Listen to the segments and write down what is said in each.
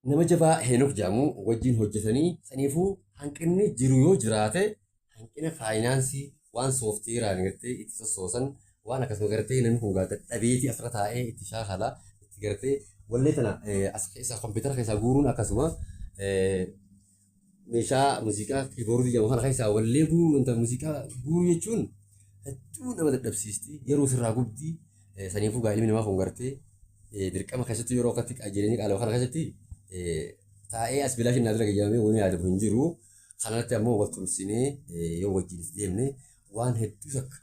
nama jabaa Heenok jedhamu wajjin hojjetanii saniifuu hanqinni jiru yoo jiraate hanqina faayinaansii waan sooftiiraan gartee itti sossoosan waan akkasuma gartee namni kun dhabeetii asirra taa'ee itti shaakala itti gartee wallee tana as keessa kompiitara keessaa guuruun akkasuma meeshaa muuziqaa kiiboordii jedhamu kana keessaa wallee guuruun wanta muuziqaa guuruu jechuun hedduu nama dadhabsiisti yeroo sirraa gubdi saniifuu gaa'ilmi namaa kun gartee dirqama keessatti yeroo akkatti qajeelanii qaalama kana keessatti taa'ee as bilaashi naa dura geejjibamee wani yaadamu hin jiru. Kanarratti ammoo wal tumsinee yoo wajjinis deemne waan hedduu takka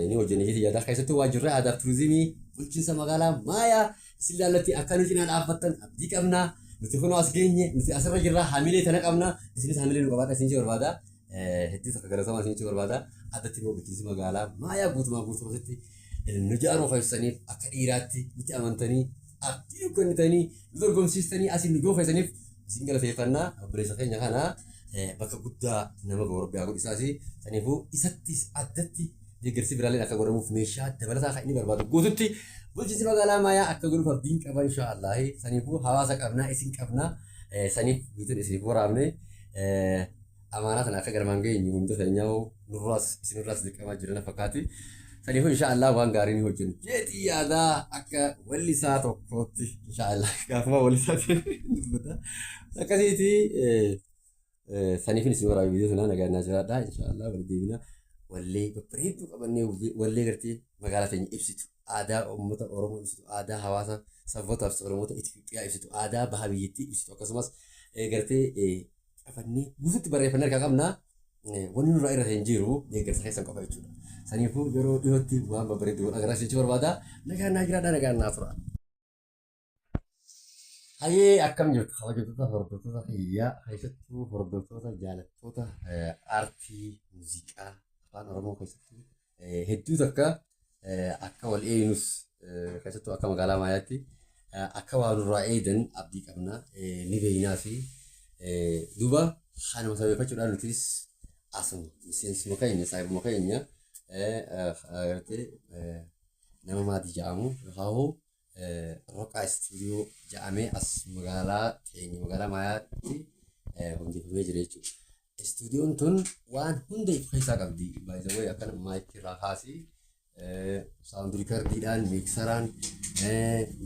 ni hojjennee yaadaa keessattuu waajjirri aadaa fi turizimii bulchiinsa magaalaa Maayaa isin ilaallatti akka nu cinaa dhaabbattan abdii qabnaa. Nuti kunoo as geenye nuti asirra jirra hamilee tana qabna isinis hamilee nu qabaata isin barbaada hedduu takka galatamaa isin barbaada addatti immoo bulchiinsi magaalaa Maayaa guutummaatti nu jaaroo keessaniif akka dhiiraatti nuti amantanii abdii nu kennitanii nu dorgomsiistanii asiin nu goofaysaniif isin galateeffannaa obboleessa keenya kanaa bakka guddaa nama Oromiyaa godhisaasi saniifuu isattis addatti deeggarsi biraaleen akka godhamuuf meeshaa dabalataa kan inni barbaadu guututti bulchiinsi magaalaa Maayaa akka godhuuf abdiin qaba inshaallah saniifuu hawaasa qabnaa isin qabnaa saniif biituun isiniif waraabne amaanaa sana akka garmaan geenyu hunda keenyaa nurraas isinirraas dirqamaa jiran fakkaati. Saniifuu inshaallah waan gaarii ni hojjennu. Jeetii yaadaa akka wallisaa tokkootti inshaallah gaafuma wallisaatti dubbata. Akkasiiti saniifin isin waraabee viidiyoo sanaa nagaannaa jiraadha inshaallah wal deebina. Wallee babbareedduu qabannee wallee gartee magaalaa keenya ibsitu aadaa uummata Oromoo ibsitu aadaa hawaasa sabbootaa fi Oromoota Itoophiyaa ibsitu aadaa baha biyyattii ibsitu akkasumas gartee qabannee guutuutti barreeffannee harkaa qabna wanni nurraa irra hin jiru deeggarsa keessan qofa jechuudha. Saniifuu yeroo dhiyootti waan babbareedduu agarsiisuu barbaada nagaannaa jiraadha nagaannaa tura. Hayyee akkam jirtu kabajamtoota hordoftoota fayyaa keessattuu hordoftoota jaalattoota aartii muuziqaa afaan Oromoo keessattuu hedduu takka akka wal eenyus keessattuu akka magaalaa Maayaatti akka waan nurraa eedan abdii qabna ni beeynaa fi duuba kanuma sababeeffachuudhaan nutis asuma miseensuma keenya saayibuma keenya nama maatii jedhamu yookaan Roqaa Istuudiyoo jedhamee as magaalaa keenya magaalaa Maayaatti hundeeffamee jira jechuudha. Istuudiyoon tun waan hunda of keessaa qabdi. Baay'ee akkana maayikii irraa kaasee saawundi riikardiidhaan miiksaraan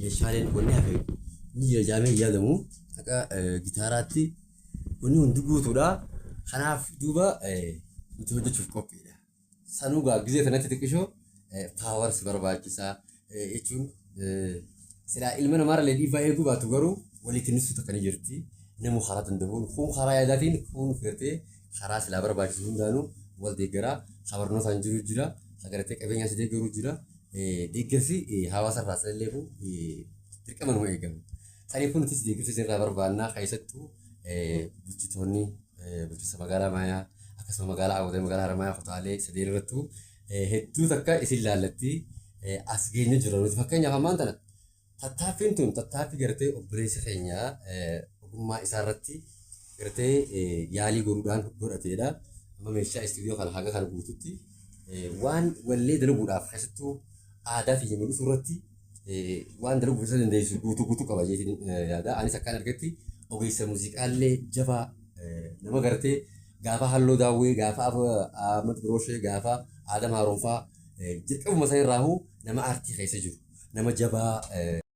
meeshaaleen wanni hafe ni jedhamee yaadamu akka gitaaraatti wanni hundi guutuudha. Kanaaf duuba nuti hojjechuuf qophiidha. Sanuu gaaggizee kanatti xiqqishoo paawarsi barbaachisaa jechuun silaa ilma namaarra dhiibbaa eeguu baatu garuu walitti nusu takka ni jirti. Namu karaa danda'uun kun karaa yaadaatiin kun gartee karaa silaa barbaachisu hundaanuu wal deeggaraa habarnootaan jiru jira agartee qabeenyaas deeggaruu jira deeggarsi hawaasa irraa salleefu dirqama nama eegamu. Saniifuu nutis deeggarsa isinirraa barbaannaa keessattuu bulchitoonni bulchiinsa magaalaa Maayaa akkasuma magaalaa Awwatee magaalaa Haramayaa kutaalee sadeen irrattuu hedduu takka isin laallatti as geenye jira nuti fakkeenyaaf ammaan tana tattaaffiin tun tattaaffii gartee obboleessa keenyaa ogummaa isaarratti gartee yaalii godhuudhaan godhateedha. Amma meeshaa istuudiyoo kana haga kana guututti waan wallee dalaguudhaaf keessattuu aadaa fi mul'isuu irratti waan dalaguu isa dandeessu guutuu qaba jechuun yaada. Anis akkaan argatti ogeessa muuziqaallee jabaa nama gartee gaafa Halloo Daawwee gaafa Ahmad Biroshee gaafa Adam Haaromfaa jalqabuma isaa irraa nama aartii keessa jiru nama jabaa